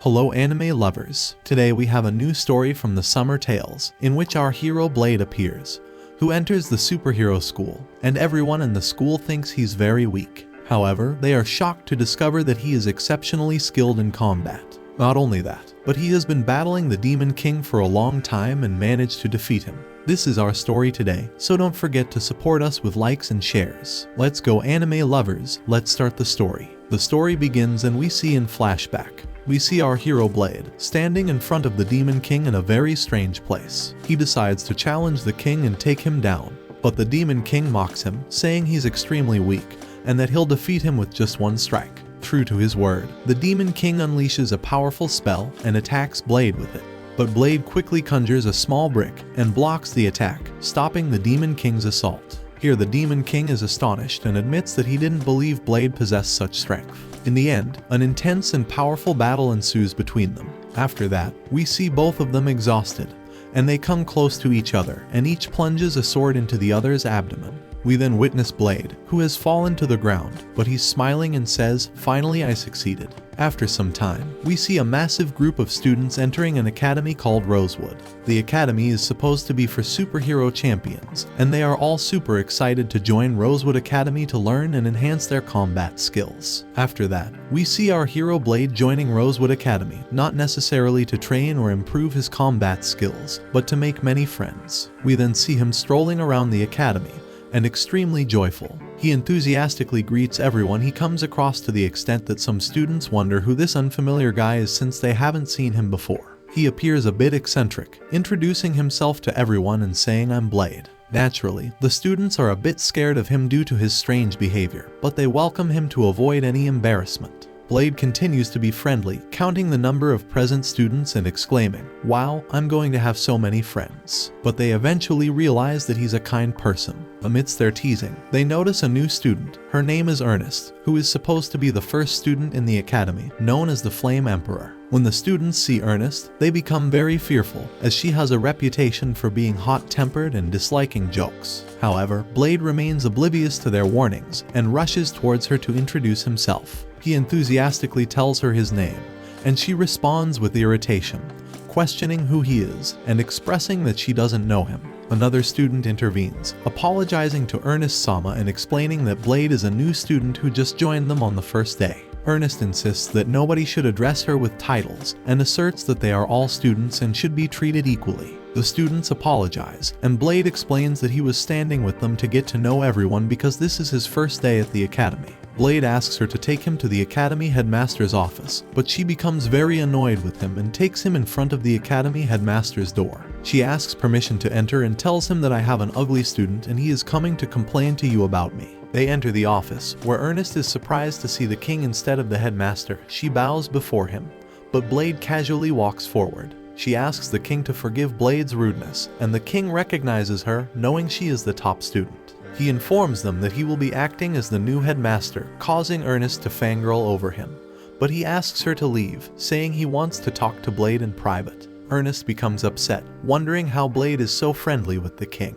Hello anime lovers, today we have a new story from the Summer Tales, in which our hero Blade appears, who enters the superhero school, and everyone in the school thinks he's very weak. However, they are shocked to discover that he is exceptionally skilled in combat. Not only that, but he has been battling the Demon King for a long time and managed to defeat him. This is our story today, so don't forget to support us with likes and shares. Let's go anime lovers, let's start the story. The story begins and we see in flashback. We see our hero Blade standing in front of the Demon King in a very strange place. He decides to challenge the king and take him down, but the Demon King mocks him, saying he's extremely weak and that he'll defeat him with just one strike. True to his word, the Demon King unleashes a powerful spell and attacks Blade with it. But Blade quickly conjures a small brick and blocks the attack, stopping the Demon King's assault. Here the Demon King is astonished and admits that he didn't believe Blade possessed such strength. In the end, an intense and powerful battle ensues between them. After that, we see both of them exhausted, and they come close to each other, and each plunges a sword into the other's abdomen. We then witness Blade, who has fallen to the ground, but he's smiling and says, "Finally I succeeded." After some time, we see a massive group of students entering an academy called Rosewood. The academy is supposed to be for superhero champions, and they are all super excited to join Rosewood Academy to learn and enhance their combat skills. After that, we see our hero Blade joining Rosewood Academy, not necessarily to train or improve his combat skills, but to make many friends. We then see him strolling around the academy, and extremely joyful. He enthusiastically greets everyone he comes across, to the extent that some students wonder who this unfamiliar guy is since they haven't seen him before. He appears a bit eccentric, introducing himself to everyone and saying, "I'm Blade." Naturally, the students are a bit scared of him due to his strange behavior, but they welcome him to avoid any embarrassment. Blade continues to be friendly, counting the number of present students and exclaiming, "Wow, I'm going to have so many friends." But they eventually realize that he's a kind person. Amidst their teasing, they notice a new student. Her name is Ernest, who is supposed to be the first student in the academy, known as the Flame Emperor. When the students see Ernest, they become very fearful, as she has a reputation for being hot-tempered and disliking jokes. However, Blade remains oblivious to their warnings and rushes towards her to introduce himself. He enthusiastically tells her his name, and she responds with irritation, questioning who he is and expressing that she doesn't know him. Another student intervenes, apologizing to Ernest-sama and explaining that Blade is a new student who just joined them on the first day. Ernest insists that nobody should address her with titles and asserts that they are all students and should be treated equally. The students apologize, and Blade explains that he was standing with them to get to know everyone because this is his first day at the academy. Blade asks her to take him to the academy headmaster's office, but she becomes very annoyed with him and takes him in front of the academy headmaster's door. She asks permission to enter and tells him that I have an ugly student and he is coming to complain to you about me. They enter the office, where Ernest is surprised to see the king instead of the headmaster. She bows before him, but Blade casually walks forward. She asks the king to forgive Blade's rudeness, and the king recognizes her, knowing she is the top student. He informs them that he will be acting as the new headmaster, causing Ernest to fangirl over him. But he asks her to leave, saying he wants to talk to Blade in private. Ernest becomes upset, wondering how Blade is so friendly with the king.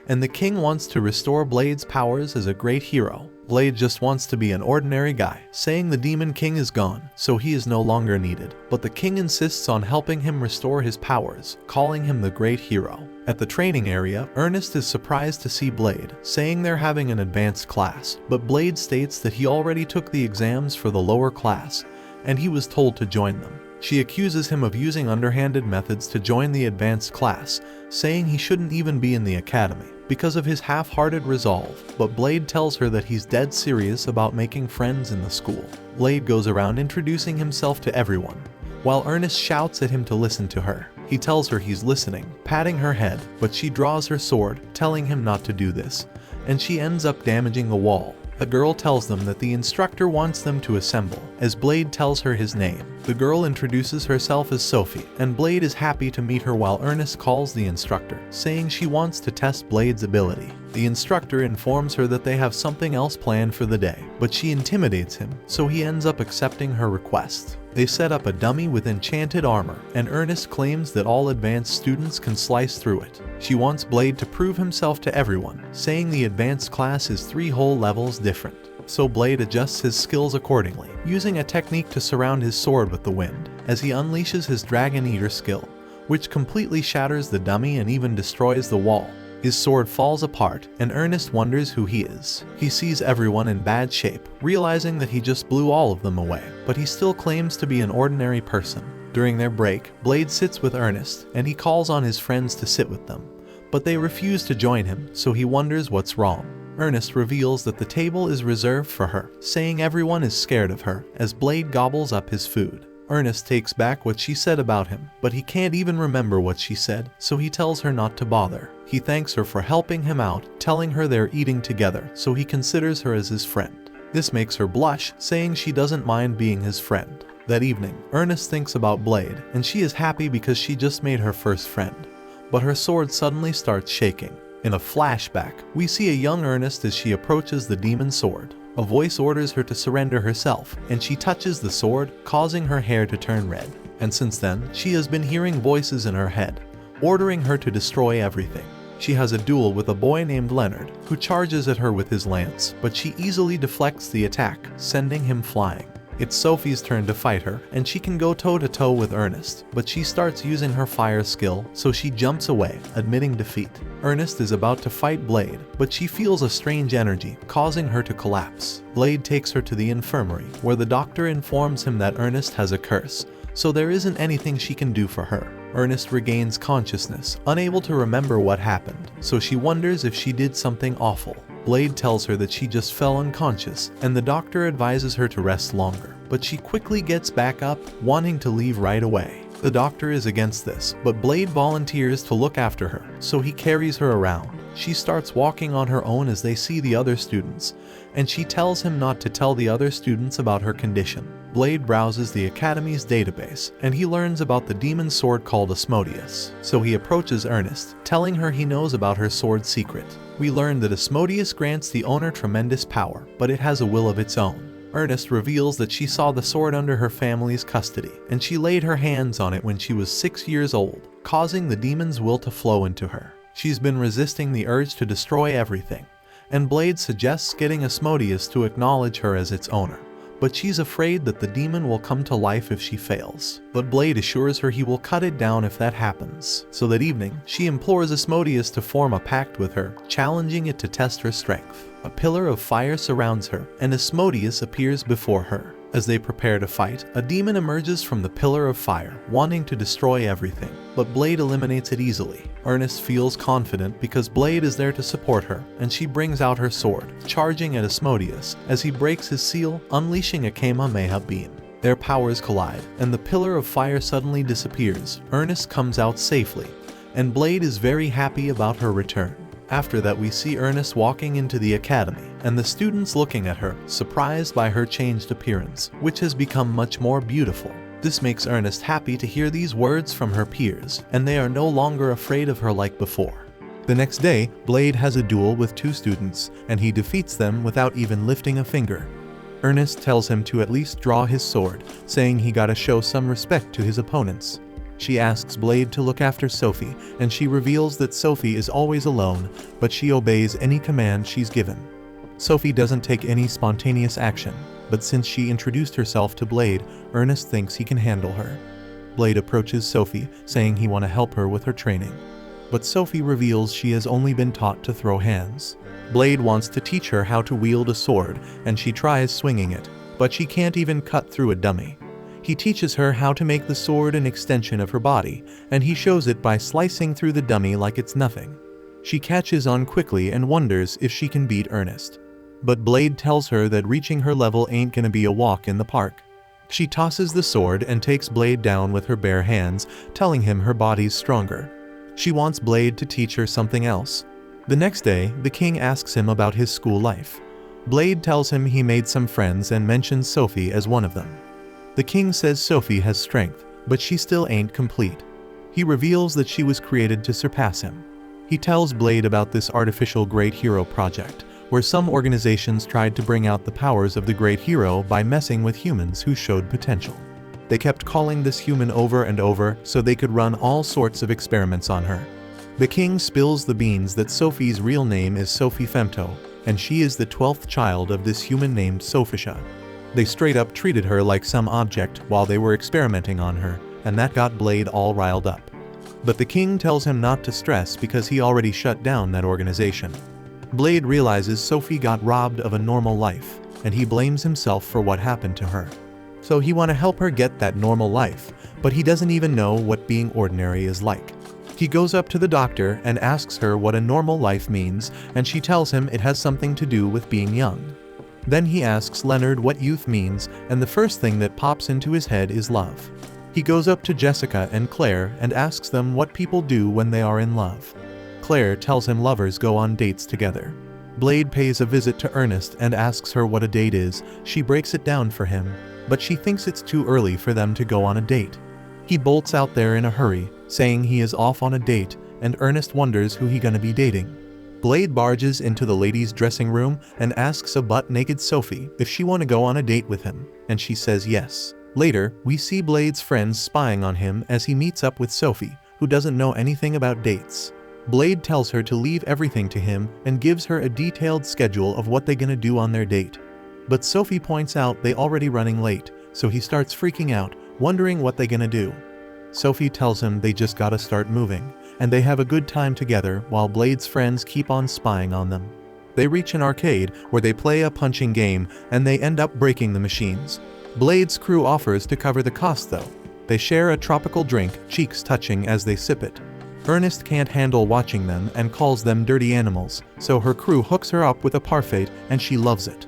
And the king wants to restore Blade's powers as a great hero. Blade just wants to be an ordinary guy, saying the Demon King is gone, so he is no longer needed. But the king insists on helping him restore his powers, calling him the great hero. At the training area, Ernest is surprised to see Blade, saying they're having an advanced class, but Blade states that he already took the exams for the lower class, and he was told to join them. She accuses him of using underhanded methods to join the advanced class, saying he shouldn't even be in the academy because of his half-hearted resolve, but Blade tells her that he's dead serious about making friends in the school. Blade goes around introducing himself to everyone, while Ernest shouts at him to listen to her. He tells her he's listening, patting her head, but she draws her sword, telling him not to do this, and she ends up damaging the wall. The girl tells them that the instructor wants them to assemble, as Blade tells her his name. The girl introduces herself as Sophie, and Blade is happy to meet her while Ernest calls the instructor, saying she wants to test Blade's ability. The instructor informs her that they have something else planned for the day, but she intimidates him, so he ends up accepting her request. They set up a dummy with enchanted armor, and Ernest claims that all advanced students can slice through it. She wants Blade to prove himself to everyone, saying the advanced class is 3 whole levels different. So Blade adjusts his skills accordingly, using a technique to surround his sword with the wind, as he unleashes his Dragon Eater skill, which completely shatters the dummy and even destroys the wall. His sword falls apart, and Ernest wonders who he is. He sees everyone in bad shape, realizing that he just blew all of them away, but he still claims to be an ordinary person. During their break, Blade sits with Ernest, and he calls on his friends to sit with them, but they refuse to join him, so he wonders what's wrong. Ernest reveals that the table is reserved for her, saying everyone is scared of her, as Blade gobbles up his food. Ernest takes back what she said about him, but he can't even remember what she said, so he tells her not to bother. He thanks her for helping him out, telling her they're eating together, so he considers her as his friend. This makes her blush, saying she doesn't mind being his friend. That evening, Ernest thinks about Blade, and she is happy because she just made her first friend. But her sword suddenly starts shaking. In a flashback, we see a young Ernest as she approaches the demon sword. A voice orders her to surrender herself, and she touches the sword, causing her hair to turn red. And since then, she has been hearing voices in her head, ordering her to destroy everything. She has a duel with a boy named Leonard, who charges at her with his lance, but she easily deflects the attack, sending him flying. It's Sophie's turn to fight her, and she can go toe-to-toe with Ernest, but she starts using her fire skill, so she jumps away, admitting defeat. Ernest is about to fight Blade, but she feels a strange energy, causing her to collapse. Blade takes her to the infirmary, where the doctor informs him that Ernest has a curse, so there isn't anything she can do for her. Ernest regains consciousness, unable to remember what happened, so she wonders if she did something awful. Blade tells her that she just fell unconscious, and the doctor advises her to rest longer, but she quickly gets back up, wanting to leave right away. The doctor is against this, but Blade volunteers to look after her, so he carries her around. She starts walking on her own as they see the other students, and she tells him not to tell the other students about her condition. Blade browses the Academy's database, and he learns about the demon sword called Asmodeus. So he approaches Ernest, telling her he knows about her sword's secret. We learn that Asmodeus grants the owner tremendous power, but it has a will of its own. Ernest reveals that she saw the sword under her family's custody, and she laid her hands on it when she was 6 years old, causing the demon's will to flow into her. She's been resisting the urge to destroy everything, and Blade suggests getting Asmodeus to acknowledge her as its owner. But she's afraid that the demon will come to life if she fails. But Blade assures her he will cut it down if that happens. So that evening, she implores Asmodeus to form a pact with her, challenging it to test her strength. A pillar of fire surrounds her, and Asmodeus appears before her. As they prepare to fight, a demon emerges from the pillar of fire, wanting to destroy everything, but Blade eliminates it easily. Ernest feels confident because Blade is there to support her, and she brings out her sword, charging at Asmodeus as he breaks his seal, unleashing a Kamehameha beam. Their powers collide, and the pillar of fire suddenly disappears. Ernest comes out safely, and Blade is very happy about her return. After that, we see Ernest walking into the academy, and the students looking at her, surprised by her changed appearance, which has become much more beautiful. This makes Ernest happy to hear these words from her peers, and they are no longer afraid of her like before. The next day, Blade has a duel with 2 students, and he defeats them without even lifting a finger. Ernest tells him to at least draw his sword, saying he gotta show some respect to his opponents. She asks Blade to look after Sophie, and she reveals that Sophie is always alone, but she obeys any command she's given. Sophie doesn't take any spontaneous action, but since she introduced herself to Blade, Ernest thinks he can handle her. Blade approaches Sophie, saying he wants to help her with her training. But Sophie reveals she has only been taught to throw hands. Blade wants to teach her how to wield a sword, and she tries swinging it, but she can't even cut through a dummy. He teaches her how to make the sword an extension of her body, and he shows it by slicing through the dummy like it's nothing. She catches on quickly and wonders if she can beat Ernest. But Blade tells her that reaching her level ain't gonna be a walk in the park. She tosses the sword and takes Blade down with her bare hands, telling him her body's stronger. She wants Blade to teach her something else. The next day, the king asks him about his school life. Blade tells him he made some friends and mentions Sophie as one of them. The king says Sophie has strength, but she still ain't complete. He reveals that she was created to surpass him. He tells Blade about this artificial great hero project, where some organizations tried to bring out the powers of the great hero by messing with humans who showed potential. They kept calling this human over and over so they could run all sorts of experiments on her. The king spills the beans that Sophie's real name is Sophie Femto, and she is the 12th child of this human named Sophisha. They straight up treated her like some object while they were experimenting on her, and that got Blade all riled up. But the king tells him not to stress because he already shut down that organization. Blade realizes Sophie got robbed of a normal life, and he blames himself for what happened to her. So he wants to help her get that normal life, but he doesn't even know what being ordinary is like. He goes up to the doctor and asks her what a normal life means, and she tells him it has something to do with being young. Then he asks Leonard what youth means, and the first thing that pops into his head is love. He goes up to Jessica and Claire and asks them what people do when they are in love. Claire tells him lovers go on dates together. Blade pays a visit to Ernest and asks her what a date is. She breaks it down for him, but she thinks it's too early for them to go on a date. He bolts out there in a hurry, saying he is off on a date, and Ernest wonders who he gonna be dating. Blade barges into the ladies' dressing room and asks a butt-naked Sophie if she wanna go on a date with him, and she says yes. Later, we see Blade's friends spying on him as he meets up with Sophie, who doesn't know anything about dates. Blade tells her to leave everything to him and gives her a detailed schedule of what they're gonna do on their date. But Sophie points out they already running late, so he starts freaking out, wondering what they're gonna do. Sophie tells him they just gotta start moving, and they have a good time together while Blade's friends keep on spying on them. They reach an arcade where they play a punching game and they end up breaking the machines. Blade's crew offers to cover the cost though. They share a tropical drink, cheeks touching as they sip it. Ernest can't handle watching them and calls them dirty animals, so her crew hooks her up with a parfait and she loves it.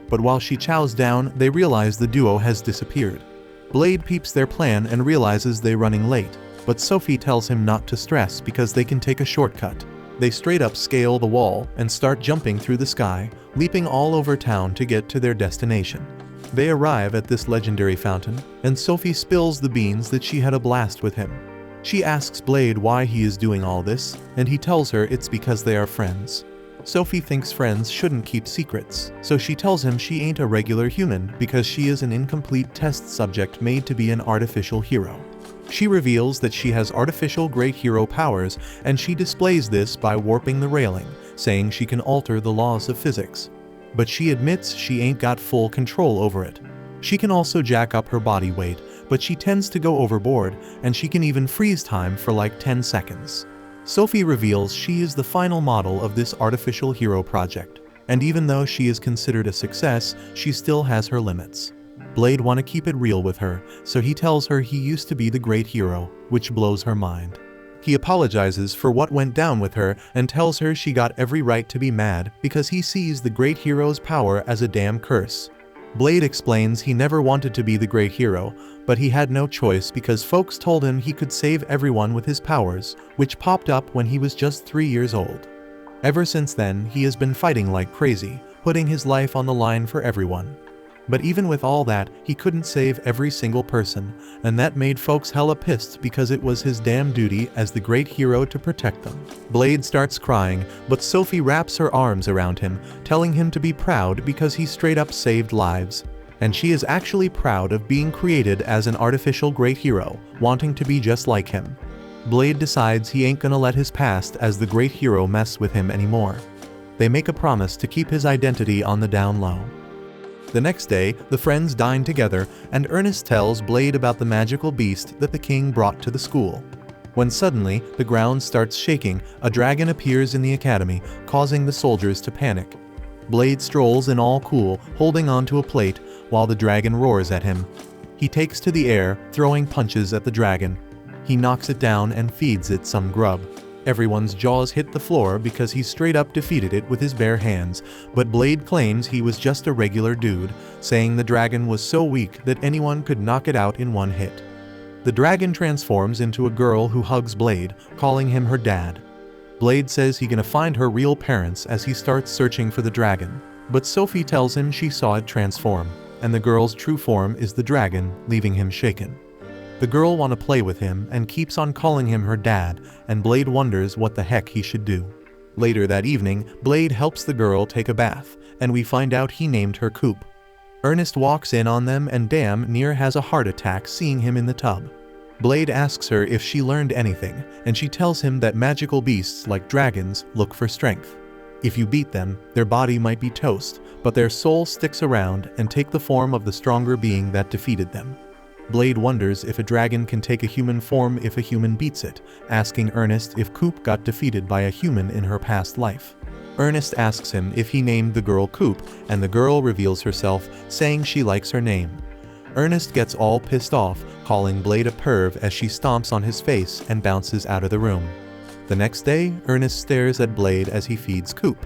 But while she chows down, they realize the duo has disappeared. Blade peeps their plan and realizes they're running late, but Sophie tells him not to stress because they can take a shortcut. They straight up scale the wall and start jumping through the sky, leaping all over town to get to their destination. They arrive at this legendary fountain, and Sophie spills the beans that she had a blast with him. She asks Blade why he is doing all this, and he tells her it's because they are friends. Sophie thinks friends shouldn't keep secrets, so she tells him she ain't a regular human because she is an incomplete test subject made to be an artificial hero. She reveals that she has artificial great hero powers, and she displays this by warping the railing, saying she can alter the laws of physics. But she admits she ain't got full control over it. She can also jack up her body weight, but she tends to go overboard, and she can even freeze time for like 10 seconds. Sophie reveals she is the final model of this artificial hero project, and even though she is considered a success, she still has her limits. Blade wanna keep it real with her, so he tells her he used to be the great hero, which blows her mind. He apologizes for what went down with her and tells her she got every right to be mad because he sees the great hero's power as a damn curse. Blade explains he never wanted to be the great hero, but he had no choice because folks told him he could save everyone with his powers, which popped up when he was just 3 years old. Ever since then, he has been fighting like crazy, putting his life on the line for everyone. But even with all that, he couldn't save every single person, and that made folks hella pissed because it was his damn duty as the great hero to protect them. Blade starts crying, but Sophie wraps her arms around him, telling him to be proud because he straight up saved lives. And she is actually proud of being created as an artificial great hero, wanting to be just like him. Blade decides he ain't gonna let his past as the great hero mess with him anymore. They make a promise to keep his identity on the down low. The next day, the friends dine together, and Ernest tells Blade about the magical beast that the king brought to the school. When suddenly, the ground starts shaking, a dragon appears in the academy, causing the soldiers to panic. Blade strolls in all cool, holding onto a plate, while the dragon roars at him. He takes to the air, throwing punches at the dragon. He knocks it down and feeds it some grub. Everyone's jaws hit the floor because he straight up defeated it with his bare hands, but Blade claims he was just a regular dude, saying the dragon was so weak that anyone could knock it out in one hit. The dragon transforms into a girl who hugs Blade, calling him her dad. Blade says he's gonna find her real parents as he starts searching for the dragon, but Sophie tells him she saw it transform, and the girl's true form is the dragon, leaving him shaken. The girl wants to play with him and keeps on calling him her dad, and Blade wonders what the heck he should do. Later that evening, Blade helps the girl take a bath, and we find out he named her Coop. Ernest walks in on them and damn near has a heart attack seeing him in the tub. Blade asks her if she learned anything, and she tells him that magical beasts like dragons look for strength. If you beat them, their body might be toast, but their soul sticks around and take the form of the stronger being that defeated them. Blade wonders if a dragon can take a human form if a human beats it, asking Ernest if Coop got defeated by a human in her past life. Ernest asks him if he named the girl Coop, and the girl reveals herself, saying she likes her name. Ernest gets all pissed off, calling Blade a perv as she stomps on his face and bounces out of the room. The next day, Ernest stares at Blade as he feeds Coop.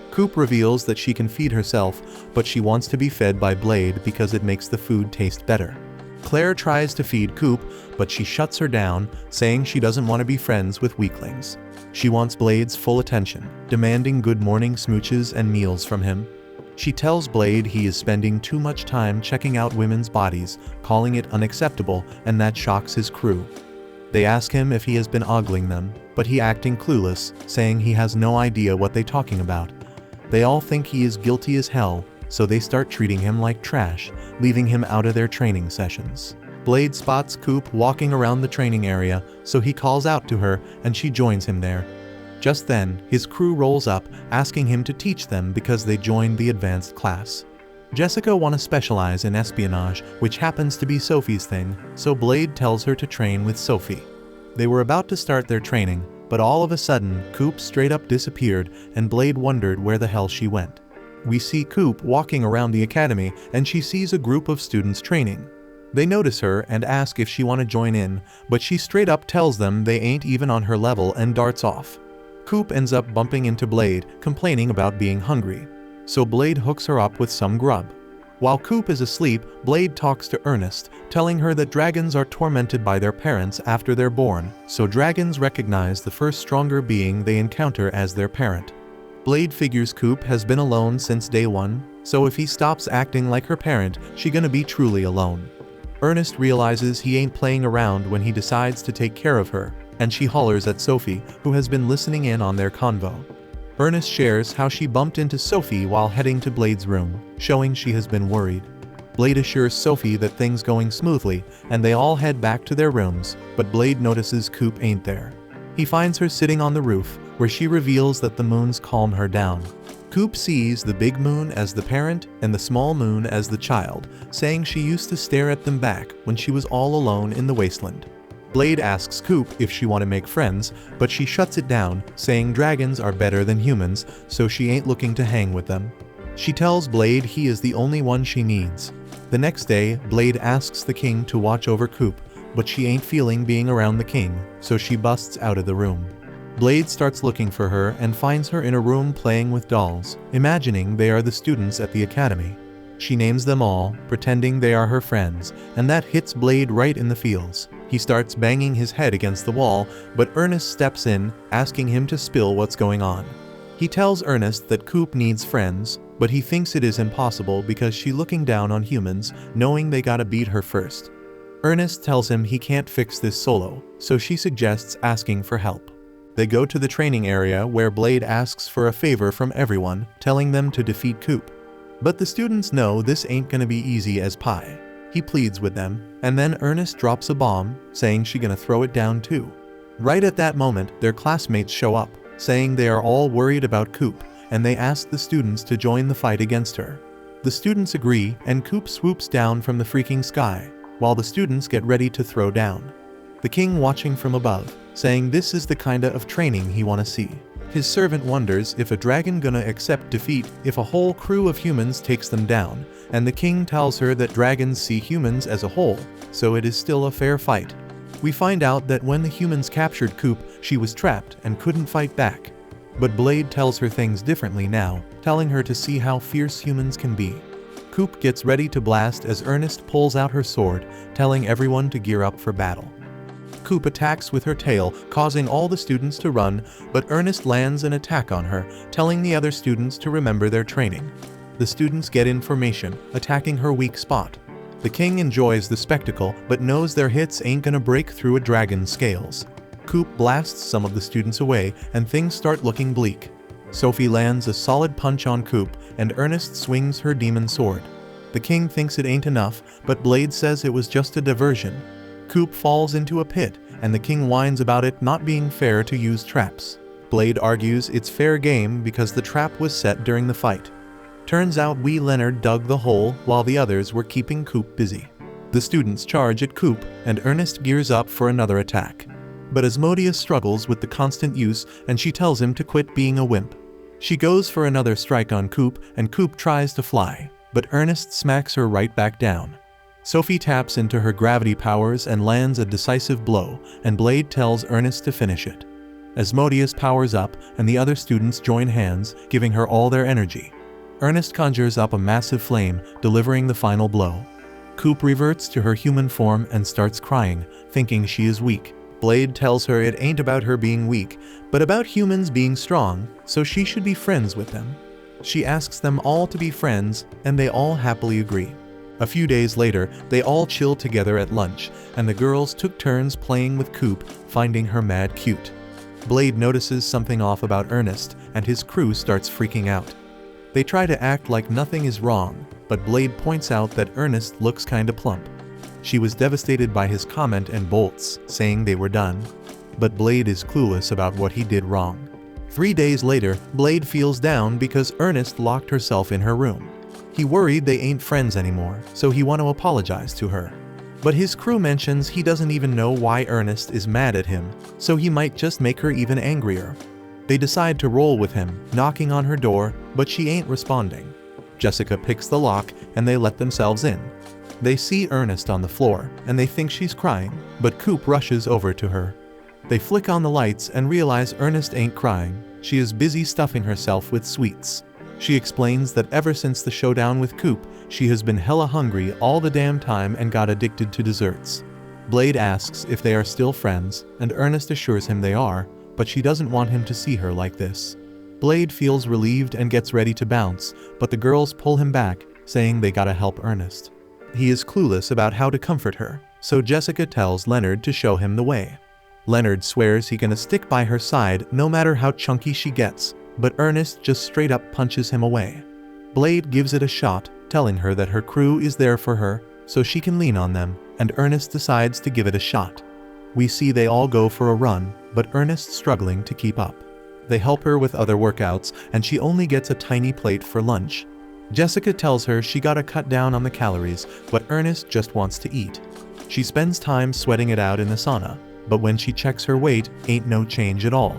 Coop reveals that she can feed herself, but she wants to be fed by Blade because it makes the food taste better. Claire tries to feed Coop, but she shuts her down, saying she doesn't want to be friends with weaklings. She wants Blade's full attention, demanding good morning smooches and meals from him. She tells Blade he is spending too much time checking out women's bodies, calling it unacceptable, and that shocks his crew. They ask him if he has been ogling them, but he acting clueless, saying he has no idea what they're talking about. They all think he is guilty as hell, so they start treating him like trash, leaving him out of their training sessions. Blade spots Coop walking around the training area, so he calls out to her and she joins him there. Just then, his crew rolls up, asking him to teach them because they joined the advanced class. Jessica wants to specialize in espionage, which happens to be Sophie's thing, so Blade tells her to train with Sophie. They were about to start their training, but all of a sudden, Coop straight up disappeared and Blade wondered where the hell she went. We see Coop walking around the academy and she sees a group of students training. They notice her and ask if she want to join in, but she straight up tells them they ain't even on her level and darts off. Coop ends up bumping into Blade, complaining about being hungry. So Blade hooks her up with some grub. While Coop is asleep, Blade talks to Ernest, telling her that dragons are tormented by their parents after they're born, so dragons recognize the first stronger being they encounter as their parent. Blade figures Coop has been alone since day one, so if he stops acting like her parent, she gonna be truly alone. Ernest realizes he ain't playing around when he decides to take care of her, and she hollers at Sophie, who has been listening in on their convo. Ernest shares how she bumped into Sophie while heading to Blade's room, showing she has been worried. Blade assures Sophie that things going smoothly, and they all head back to their rooms, but Blade notices Coop ain't there. He finds her sitting on the roof, where she reveals that the moons calm her down. Coop sees the big moon as the parent and the small moon as the child, saying she used to stare at them back when she was all alone in the wasteland. Blade asks Coop if she want to make friends, but she shuts it down, saying dragons are better than humans, so she ain't looking to hang with them. She tells Blade he is the only one she needs. The next day, Blade asks the king to watch over Coop, but she ain't feeling being around the king, so she busts out of the room. Blade starts looking for her and finds her in a room playing with dolls, imagining they are the students at the academy. She names them all, pretending they are her friends, and that hits Blade right in the feels. He starts banging his head against the wall, but Ernest steps in, asking him to spill what's going on. He tells Ernest that Coop needs friends, but he thinks it is impossible because she's looking down on humans, knowing they gotta beat her first. Ernest tells him he can't fix this solo, so she suggests asking for help. They go to the training area where Blade asks for a favor from everyone, telling them to defeat Coop. But the students know this ain't gonna be easy as pie. He pleads with them, and then Ernest drops a bomb, saying she gonna throw it down too. Right at that moment, their classmates show up, saying they are all worried about Coop, and they ask the students to join the fight against her. The students agree, and Coop swoops down from the freaking sky, while the students get ready to throw down. The king watching from above, saying this is the kinda of training he wanna see. His servant wonders if a dragon gonna accept defeat if a whole crew of humans takes them down, and the king tells her that dragons see humans as a whole, so it is still a fair fight. We find out that when the humans captured Coop, she was trapped and couldn't fight back. But Blade tells her things differently now, telling her to see how fierce humans can be. Coop gets ready to blast as Ernest pulls out her sword, telling everyone to gear up for battle. Coop attacks with her tail, causing all the students to run, but Ernest lands an attack on her, telling the other students to remember their training. The students get information, attacking her weak spot. The king enjoys the spectacle, but knows their hits ain't gonna break through a dragon's scales. Coop blasts some of the students away, and things start looking bleak. Sophie lands a solid punch on Coop, and Ernest swings her demon sword. The king thinks it ain't enough, but Blade says it was just a diversion. Coop falls into a pit, and the king whines about it not being fair to use traps. Blade argues it's fair game because the trap was set during the fight. Turns out wee Leonard dug the hole while the others were keeping Coop busy. The students charge at Coop and Ernest gears up for another attack. But Asmodeus struggles with the constant use and she tells him to quit being a wimp. She goes for another strike on Coop and Coop tries to fly, but Ernest smacks her right back down. Sophie taps into her gravity powers and lands a decisive blow, and Blade tells Ernest to finish it. Asmodeus powers up and the other students join hands, giving her all their energy. Ernest conjures up a massive flame, delivering the final blow. Coop reverts to her human form and starts crying, thinking she is weak. Blade tells her it ain't about her being weak, but about humans being strong, so she should be friends with them. She asks them all to be friends, and they all happily agree. A few days later, they all chill together at lunch, and the girls took turns playing with Coop, finding her mad cute. Blade notices something off about Ernest, and his crew starts freaking out. They try to act like nothing is wrong, but Blade points out that Ernest looks kinda plump. She was devastated by his comment and bolts, saying they were done. But Blade is clueless about what he did wrong. 3 days later, Blade feels down because Ernest locked herself in her room. He worried they ain't friends anymore, so he want to apologize to her. But his crew mentions he doesn't even know why Ernest is mad at him, so he might just make her even angrier. They decide to roll with him, knocking on her door, but she ain't responding. Jessica picks the lock and they let themselves in. They see Ernest on the floor and they think she's crying, but Coop rushes over to her. They flick on the lights and realize Ernest ain't crying, she is busy stuffing herself with sweets. She explains that ever since the showdown with Coop, she has been hella hungry all the damn time and got addicted to desserts. Blade asks if they are still friends, and Ernest assures him they are, but she doesn't want him to see her like this. Blade feels relieved and gets ready to bounce, but the girls pull him back, saying they gotta help Ernest. He is clueless about how to comfort her, so Jessica tells Leonard to show him the way. Leonard swears he gonna stick by her side no matter how chunky she gets, but Ernest just straight up punches him away. Blade gives it a shot, telling her that her crew is there for her, so she can lean on them, and Ernest decides to give it a shot. We see they all go for a run, but Ernest's struggling to keep up. They help her with other workouts, and she only gets a tiny plate for lunch. Jessica tells her she gotta cut down on the calories, but Ernest just wants to eat. She spends time sweating it out in the sauna, but when she checks her weight, ain't no change at all.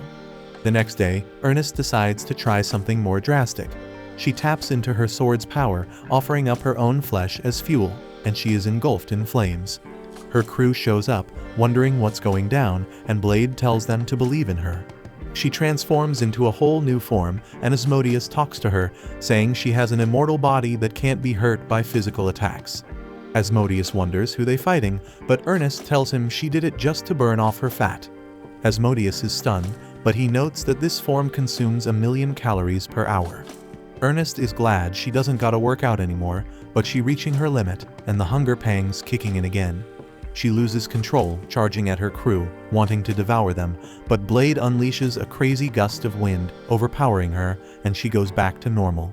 The next day, Ernest decides to try something more drastic. She taps into her sword's power, offering up her own flesh as fuel, and she is engulfed in flames. Her crew shows up, wondering what's going down, and Blade tells them to believe in her. She transforms into a whole new form, and Asmodeus talks to her, saying she has an immortal body that can't be hurt by physical attacks. Asmodeus wonders who they're fighting, but Ernest tells him she did it just to burn off her fat. Asmodeus is stunned, but he notes that this form consumes 1,000,000 calories per hour. Ernest is glad she doesn't gotta work out anymore, but she reaching her limit, and the hunger pangs kicking in again. She loses control, charging at her crew, wanting to devour them, but Blade unleashes a crazy gust of wind, overpowering her, and she goes back to normal.